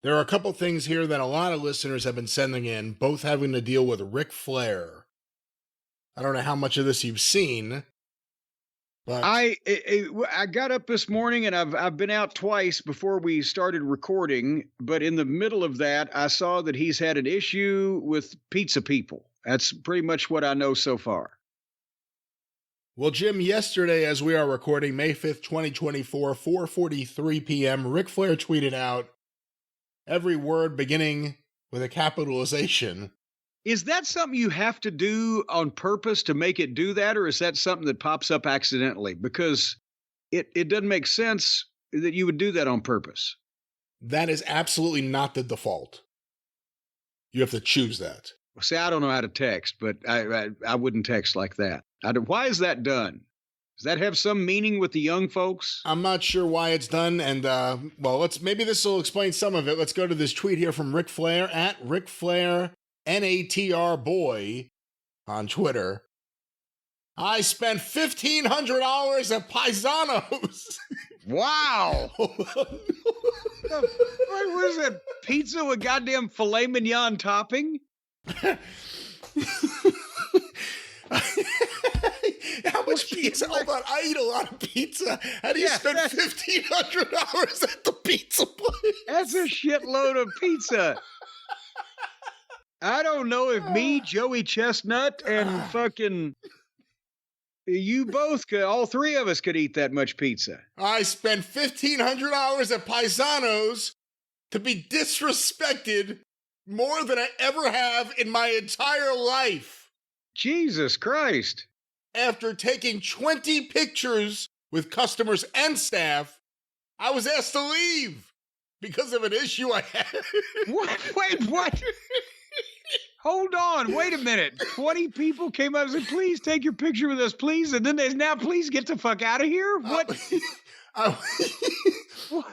There are a couple things here that a lot of listeners have been sending in, both having to deal with Ric Flair. I don't know how much of this you've seen, but I got up this morning and I've been out twice before we started recording, but in the middle of that, I saw that he's had an issue with pizza people. That's pretty much what I know so far. Well, Jim, yesterday as we are recording, May 5th, 2024, 4:43 p.m., Ric Flair tweeted out, every word beginning with a capitalization. Is that something you have to do on purpose to make it do that, or is that something that pops up accidentally? Because it doesn't make sense that you would do that on purpose. That is absolutely not the default. You have to choose that. See, I don't know how to text, but I wouldn't text like that. Why is that done? Does that have some meaning with the young folks? I'm not sure why it's done, and maybe this will explain some of it. Let's go to this tweet here from Ric Flair at Ric Flair NATR Boy on Twitter. I spent $1,500 at Piesanos. Wow. What was it? Pizza with goddamn filet mignon topping? How much pizza? Hold on, I eat a lot of pizza. How do you spend $1,500 at the pizza place? That's a shitload of pizza. I don't know if me, Joey Chestnut, and fucking you both could, all three of us could eat that much pizza. I spent $1,500 at Piesanos to be disrespected more than I ever have in my entire life. Jesus Christ. After taking 20 pictures with customers and staff, I was asked to leave because of an issue I had. What? Wait, what? Hold on, wait a minute. 20 people came up and said, please take your picture with us, please. And then there's now, please get the fuck out of here? What? What?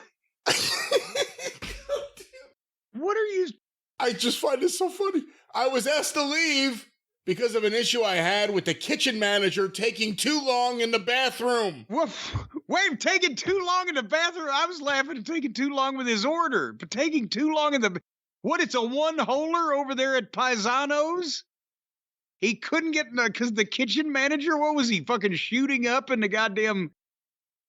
What are you? I just find this so funny. I was asked to leave because of an issue I had with the kitchen manager taking too long in the bathroom. What? Wait, taking too long in the bathroom? I was laughing at taking too long with his order, but taking too long in the... What, it's a one-holer over there at Piesanos? He couldn't get in because the kitchen manager, what was he, fucking shooting up in the goddamn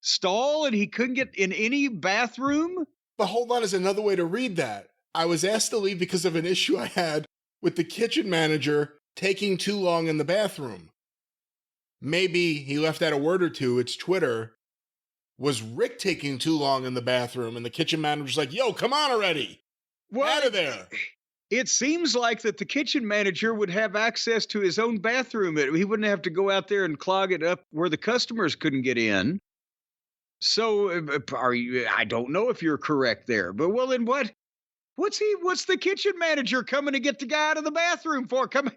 stall and he couldn't get in any bathroom? But hold on, is another way to read that. I was asked to leave because of an issue I had with the kitchen manager taking too long in the bathroom. Maybe he left out a word or two. It's Twitter. Was Rick taking too long in the bathroom? And the kitchen manager's like, yo, come on already. Well, out of there. It seems like that the kitchen manager would have access to his own bathroom. He wouldn't have to go out there and clog it up where the customers couldn't get in. So I don't know if you're correct there, but well, then what's the kitchen manager coming to get the guy out of the bathroom for? Come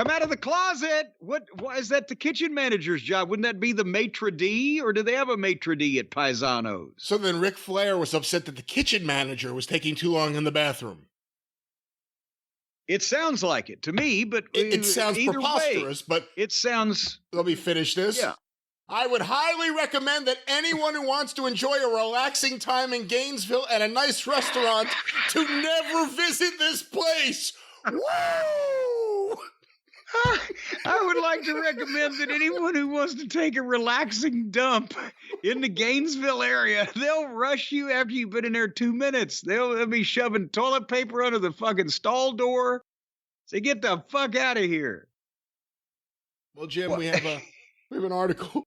out of the closet. Why is that the kitchen manager's job? Wouldn't that be the maitre d', or do they have a maitre d' at Piesanos? So then Ric Flair was upset that the kitchen manager was taking too long in the bathroom. It sounds like it to me, but it sounds preposterous, but it sounds... Let me finish this. Yeah. I would highly recommend that anyone who wants to enjoy a relaxing time in Gainesville at a nice restaurant to never visit this place. Woo! I would like to recommend that anyone who wants to take a relaxing dump in the Gainesville area, they'll rush you after you've been in there 2 minutes. They'll be shoving toilet paper under the fucking stall door. Say, get the fuck out of here. Well, Jim, we have an article.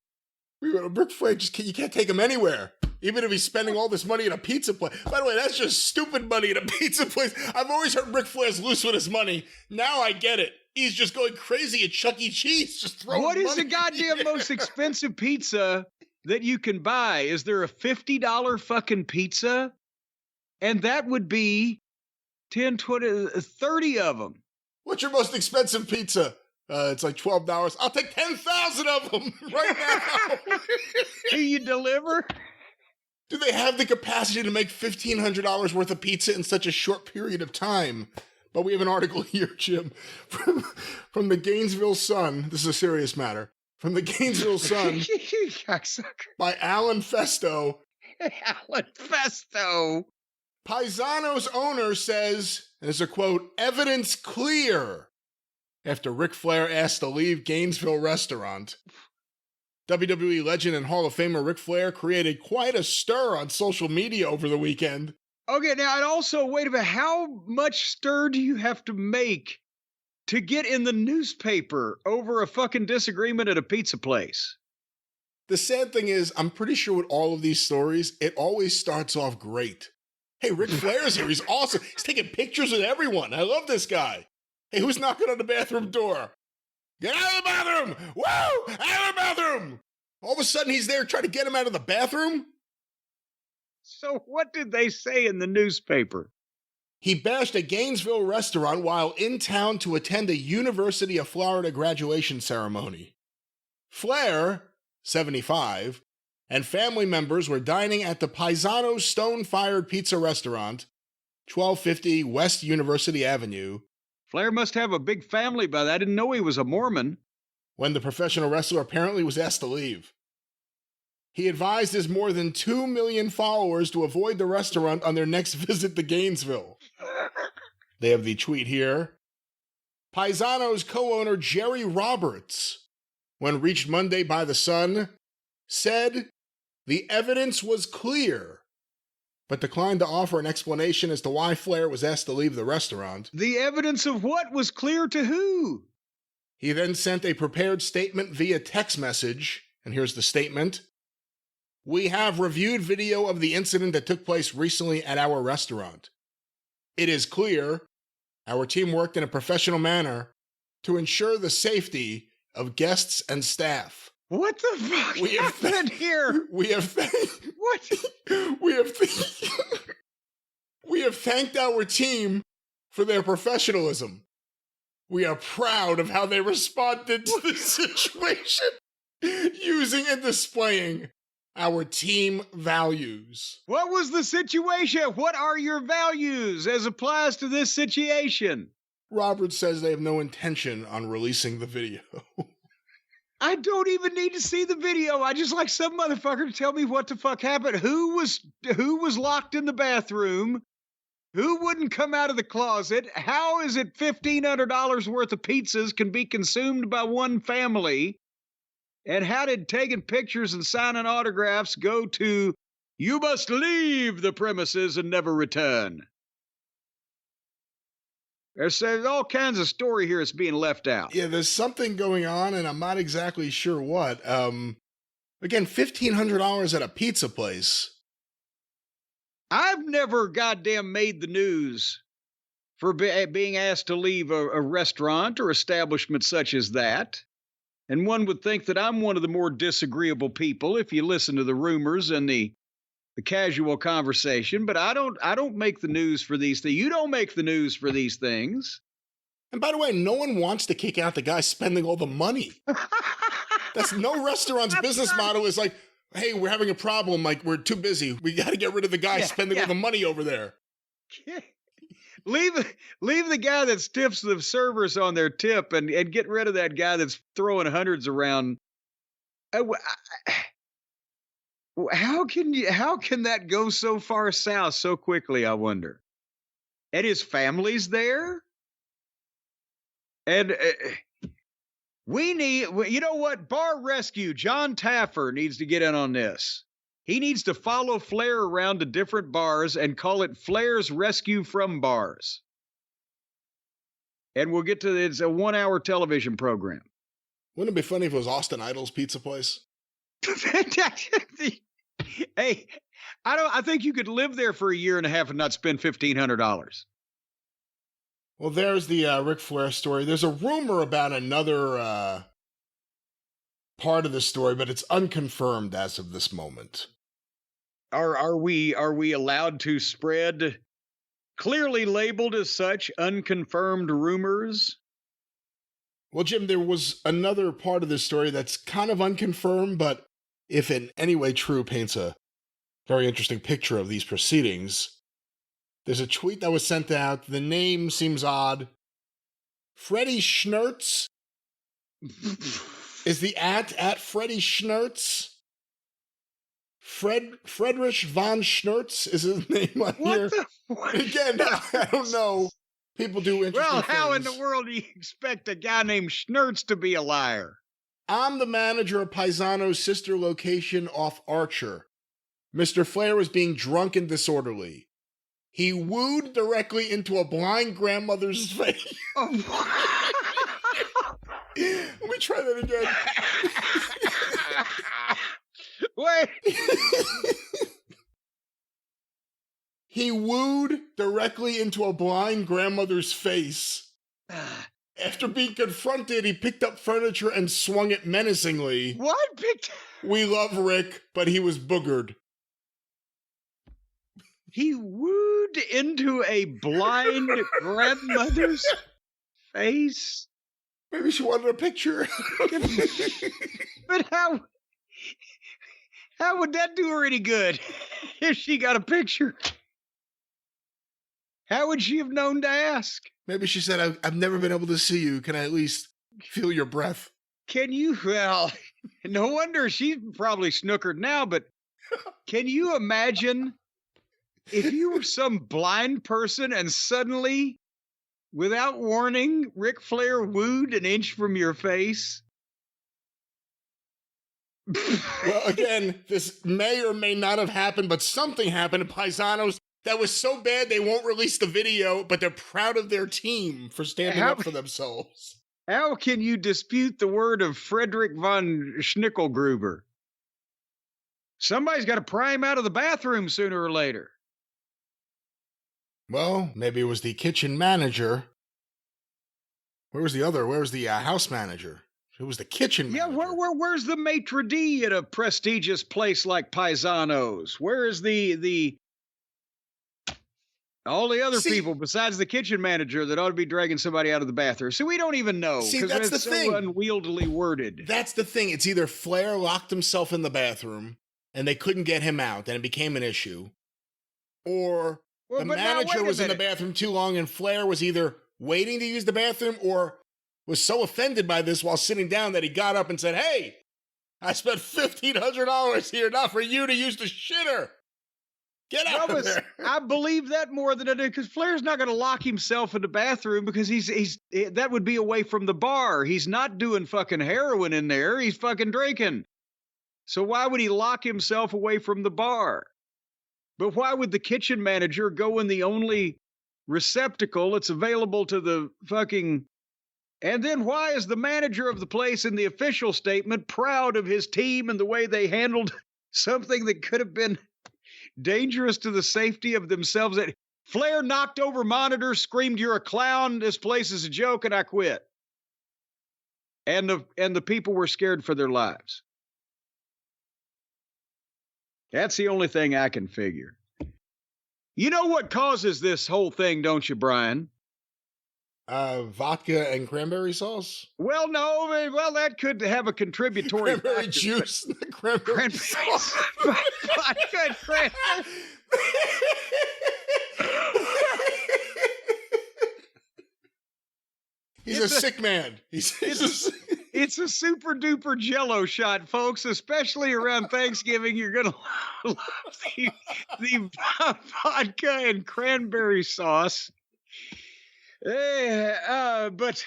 Ric Flair, you can't take him anywhere, even if he's spending all this money at a pizza place. By the way, that's just stupid money at a pizza place. I've always heard Ric Flair's loose with his money. Now I get it. He's just going crazy at Chuck E. Cheese, just throwing What is money the goddamn most expensive pizza that you can buy? Is there a $50 fucking pizza? And that would be 10, 20, 30 of them. What's your most expensive pizza? It's like $12. I'll take 10,000 of them right now. Do you deliver? Do they have the capacity to make $1,500 worth of pizza in such a short period of time? But we have an article here, Jim, from the Gainesville Sun. This is a serious matter. From the Gainesville Sun by Alan Festo. Alan Festo. Piesanos owner says, and there's a quote, evidence clear, after Ric Flair asked to leave Gainesville restaurant. WWE legend and Hall of Famer Ric Flair created quite a stir on social media over the weekend. Okay, now, and also, wait a minute, how much stir do you have to make to get in the newspaper over a fucking disagreement at a pizza place? The sad thing is, I'm pretty sure with all of these stories, it always starts off great. Hey, Ric Flair's here. He's awesome. He's taking pictures with everyone. I love this guy. Hey, who's knocking on the bathroom door? Get out of the bathroom! Woo! Out of the bathroom! All of a sudden, he's there trying to get him out of the bathroom? So what did they say in the newspaper? He bashed a Gainesville restaurant while in town to attend a University of Florida graduation ceremony. Flair, 75, and family members were dining at the Piesanos Stone-Fired Pizza Restaurant, 1250 West University Avenue. Flair must have a big family by that. I didn't know he was a Mormon. When the professional wrestler apparently was asked to leave. He advised his more than 2 million followers to avoid the restaurant on their next visit to Gainesville. They have the tweet here. Piesanos co-owner Jerry Roberts, when reached Monday by the Sun, said the evidence was clear, but declined to offer an explanation as to why Flair was asked to leave the restaurant. The evidence of what was clear to who? He then sent a prepared statement via text message, and here's the statement. We have reviewed video of the incident that took place recently at our restaurant. It is clear our team worked in a professional manner to ensure the safety of guests and staff. What the fuck happened here? We have What? We have thanked our team for their professionalism. We are proud of how they responded to the situation, using and displaying our team values. What was the situation? What are your values as applies to this situation? Roberts says they have no intention on releasing the video. I don't even need to see the video. I just like some motherfucker to tell me what the fuck happened. Who was locked in the bathroom? Who wouldn't come out of the closet? How is it $1,500 worth of pizzas can be consumed by one family? And how did taking pictures and signing autographs go to, you must leave the premises and never return? There's all kinds of story here that's being left out. Yeah, there's something going on, and I'm not exactly sure what. Again, $1,500 at a pizza place. I've never goddamn made the news for being asked to leave a restaurant or establishment such as that. And one would think that I'm one of the more disagreeable people if you listen to the rumors and the casual conversation, but I don't make the news for these things. You don't make the news for these things. And by the way, no one wants to kick out the guy spending all the money. That's no restaurant's business model is like, hey, we're having a problem. Like, we're too busy. We got to get rid of the guy spending all the money over there. Leave the guy that stiffs the servers on their tip and get rid of that guy that's throwing hundreds around. How can that go so far south so quickly, I wonder? And his family's there? And we need, you know what? Bar Rescue, John Taffer needs to get in on this. He needs to follow Flair around to different bars and call it Flair's Rescue from Bars. And we'll get to it's a 1-hour television program. Wouldn't it be funny if it was Austin Idol's pizza place? Hey, I think you could live there for a year and a half and not spend $1,500. Well, there's the Ric Flair story. There's a rumor about another part of the story, but it's unconfirmed as of this moment. Are we allowed to spread clearly labeled as such unconfirmed rumors? Well, Jim, there was another part of this story that's kind of unconfirmed, but if in any way true, paints a very interesting picture of these proceedings. There's a tweet that was sent out. The name seems odd. Freddie Schnertz is the at Freddie Schnertz. Friedrich von Schnertz is his name on here. What? Again, I don't know. People do interesting things. How in the world do you expect a guy named Schnertz to be a liar? I'm the manager of Piesanos' sister location off Archer. Mr. Flair was being drunk and disorderly. He wooed directly into a blind grandmother's face. Oh, Let me try that again. wait. He wooed directly into a blind grandmother's face. After being confronted, he picked up furniture and swung it menacingly. What? We love Rick, but he was boogered. He wooed into a blind grandmother's face? Maybe she wanted a picture. But how would that do her any good if she got a picture? How would she have known to ask? Maybe she said, I've never been able to see you. Can I at least feel your breath? Can you? Well, no wonder she's probably snookered now, but can you imagine if you were some blind person and suddenly, without warning, Ric Flair wooed an inch from your face? Well, again, this may or may not have happened, but something happened to Piesanos that was so bad they won't release the video, but they're proud of their team for standing up for themselves. How can you dispute the word of Friedrich von Schnickelgruber? Somebody's got to pry him out of the bathroom sooner or later. Well, maybe it was the kitchen manager. Where was the other? Where was the house manager? It was the kitchen manager. Yeah, where's the maitre d' at a prestigious place like Piesanos? Where is all the other people besides the kitchen manager that ought to be dragging somebody out of the bathroom? So we don't even know. See, that's the thing. So unwieldily worded. That's the thing. It's either Flair locked himself in the bathroom and they couldn't get him out and it became an issue, or the manager was in the bathroom too long and Flair was either waiting to use the bathroom or was so offended by this while sitting down that he got up and said, "Hey, I spent $1,500 here, not for you to use the shitter. Get out of there." I believe that more than I do, because Flair's not going to lock himself in the bathroom because that would be away from the bar. He's not doing fucking heroin in there. He's fucking drinking. So why would he lock himself away from the bar? But why would the kitchen manager go in the only receptacle that's available to the fucking... And then why is the manager of the place in the official statement proud of his team and the way they handled something that could have been dangerous to the safety of themselves? Flair knocked over monitors, screamed, "You're a clown. This place is a joke," and I quit. And the people were scared for their lives. That's the only thing I can figure. You know what causes this whole thing, don't you, Brian? Vodka and cranberry sauce? Well, no. Well, that could have a contributory cranberry factor, juice. Cranberry sauce. Vodka and cranberry. He's a sick man. It's a super duper Jello shot, folks. Especially around Thanksgiving, you're gonna love the vodka and cranberry sauce. But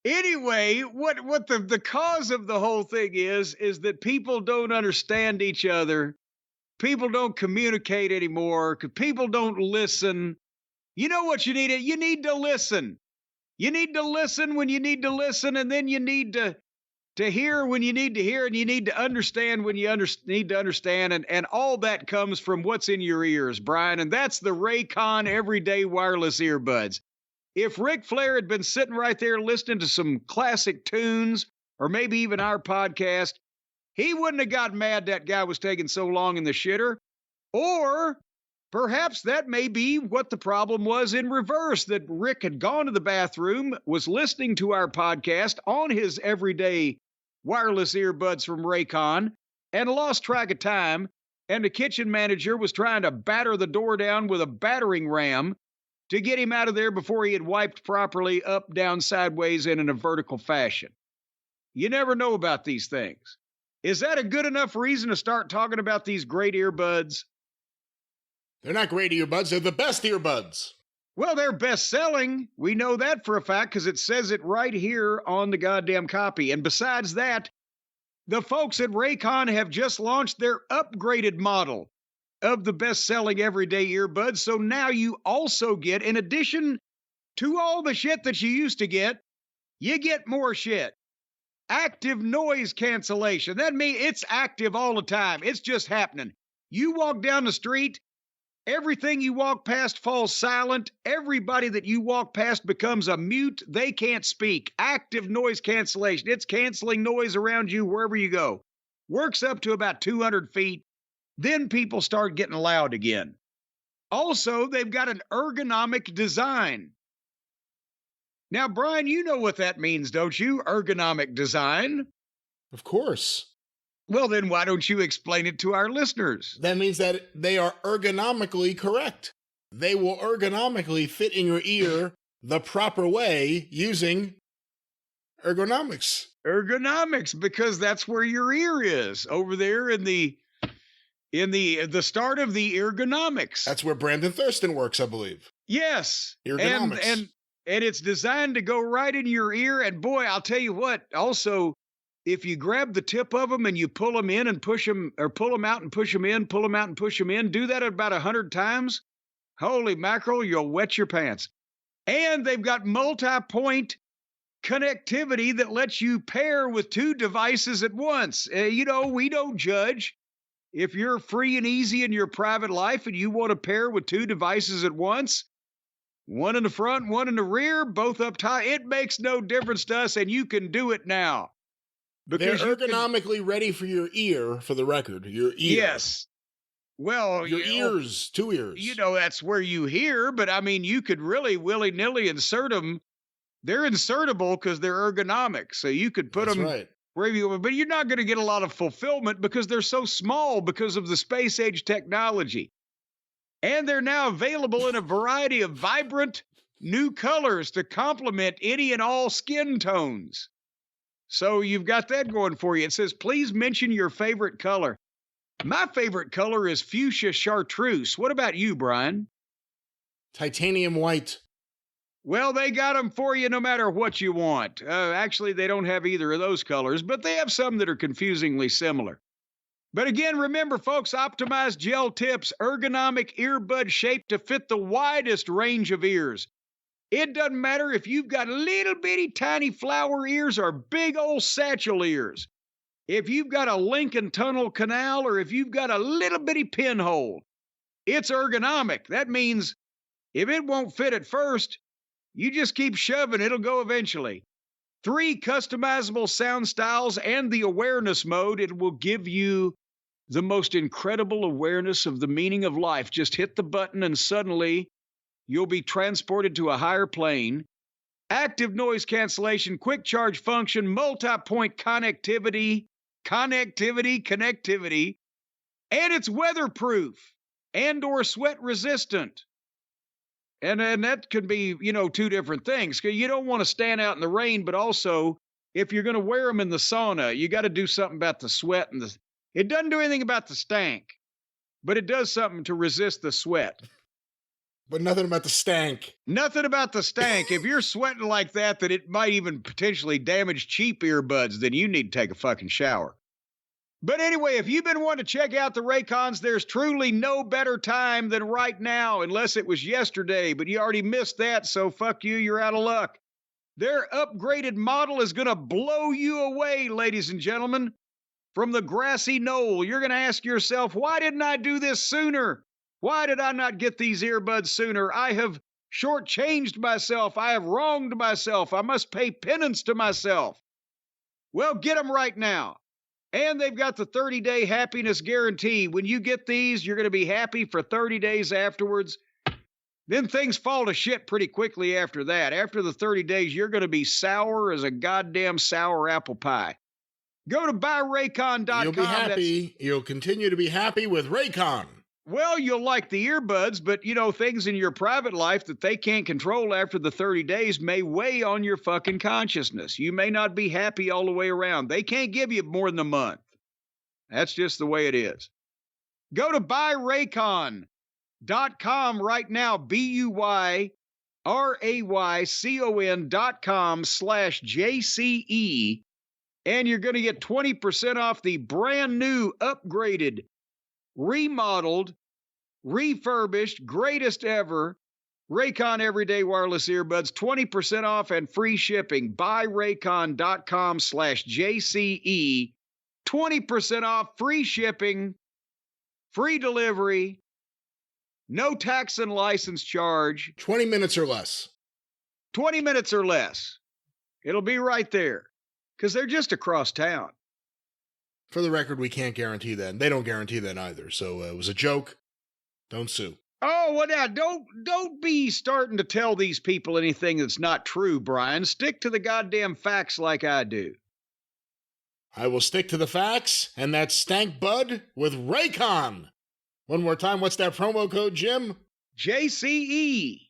anyway, what the cause of the whole thing is that people don't understand each other. People don't communicate anymore because people don't listen. You know what you need? You need to listen. You need to listen when you need to listen, and then you need to hear when you need to hear, and you need to understand when you need to understand, and all that comes from what's in your ears, Brian, and that's the Raycon everyday wireless earbuds. If Ric Flair had been sitting right there listening to some classic tunes, or maybe even our podcast, he wouldn't have got mad that guy was taking so long in the shitter. Or perhaps that may be what the problem was in reverse, that Rick had gone to the bathroom, was listening to our podcast on his everyday wireless earbuds from Raycon, and lost track of time, and the kitchen manager was trying to batter the door down with a battering ram to get him out of there before he had wiped properly up, down, sideways, and in a vertical fashion. You never know about these things. Is that a good enough reason to start talking about these great earbuds? They're not great earbuds. They're the best earbuds. Well, they're best selling. We know that for a fact because it says it right here on the goddamn copy. And besides that, the folks at Raycon have just launched their upgraded model of the best selling everyday earbuds. So now you also get, in addition to all the shit that you used to get, you get more shit. Active noise cancellation. That means it's active all the time. It's just happening. You walk down the street, everything you walk past falls silent. Everybody that you walk past becomes a mute. They can't speak. Active noise cancellation. It's canceling noise around you wherever you go. Works up to about 200 feet. Then people start getting loud again. Also, they've got an ergonomic design. Now, Brian, you know what that means, don't you? Ergonomic design. Of course. Well, then why don't you explain it to our listeners? That means that they are ergonomically correct. They will ergonomically fit in your ear the proper way using ergonomics. Ergonomics, because that's where your ear is, over there in the start of the ergonomics. That's where Brandon Thurston works, I believe. Yes. Ergonomics. And it's designed to go right in your ear. And boy, I'll tell you what, also, if you grab the tip of them and you pull them in and push them, or pull them out and push them in, pull them out and push them in, do that about 100 times, holy mackerel, you'll wet your pants. And they've got multi-point connectivity that lets you pair with 2 devices at once. We don't judge. If you're free and easy in your private life and you want to pair with 2 devices at once, one in the front, one in the rear, both up top, it makes no difference to us, and you can do it now. They're ergonomically ready for your ear, for the record. Your ear. Yes. Well, your ears, 2 ears. That's where you hear, but I mean, you could really willy-nilly insert them. They're insertable because they're ergonomic, so you could put them right wherever you want, but you're not going to get a lot of fulfillment because they're so small because of the space age technology. And they're now available in a variety of vibrant new colors to complement any and all skin tones. So you've got that going for you. It says, please mention your favorite color. My favorite color is fuchsia chartreuse. What about you, Brian? Titanium white. Well, they got them for you no matter what you want. Actually, they don't have either of those colors, but they have some that are confusingly similar. But again, remember, folks, optimized gel tips, ergonomic earbud shape to fit the widest range of ears. It doesn't matter if you've got little bitty tiny flower ears or big old satchel ears. If you've got a Lincoln Tunnel canal or if you've got a little bitty pinhole, it's ergonomic. That means if it won't fit at first, you just keep shoving, it'll go eventually. 3 customizable sound styles and the awareness mode. It will give you the most incredible awareness of the meaning of life. Just hit the button and suddenly you'll be transported to a higher plane. Active noise cancellation, quick charge function, multi-point connectivity, and it's weatherproof and or sweat resistant. And that could be, 2 different things. You don't want to stand out in the rain, but also if you're going to wear them in the sauna, you got to do something about the sweat and it doesn't do anything about the stank, but it does something to resist the sweat. But nothing about the stank. Nothing about the stank. If you're sweating like that it might even potentially damage cheap earbuds, then you need to take a fucking shower. But anyway, if you've been wanting to check out the Raycons, there's truly no better time than right now, unless it was yesterday, but you already missed that, so fuck you, you're out of luck. Their upgraded model is going to blow you away, ladies and gentlemen. From the grassy knoll, you're going to ask yourself, why didn't I do this sooner? Why did I not get these earbuds sooner? I have shortchanged myself. I have wronged myself. I must pay penance to myself. Well, get them right now. And they've got the 30-day happiness guarantee. When you get these, you're going to be happy for 30 days afterwards. Then things fall to shit pretty quickly after that. After the 30 days, you're going to be sour as a goddamn sour apple pie. Go to buyraycon.com. You'll be happy. You'll continue to be happy with Raycon. Well, you'll like the earbuds, but, things in your private life that they can't control after the 30 days may weigh on your fucking consciousness. You may not be happy all the way around. They can't give you more than a month. That's just the way it is. Go to buyraycon.com right now, BUYRAYCON.com/JCE, and you're going to get 20% off the brand new, upgraded, remodeled, refurbished, greatest ever Raycon Everyday Wireless Earbuds, 20% off and free shipping. Buyraycon.com/JCE, 20% off, free shipping, free delivery, no tax and license charge. 20 minutes or less. 20 minutes or less. It'll be right there because they're just across town. For the record, we can't guarantee that. And they don't guarantee that either. So it was a joke. Don't sue. Oh, well, now, don't be starting to tell these people anything that's not true, Brian. Stick to the goddamn facts like I do. I will stick to the facts, and that's Stank Bud with Raycon. One more time, what's that promo code, Jim? JCE.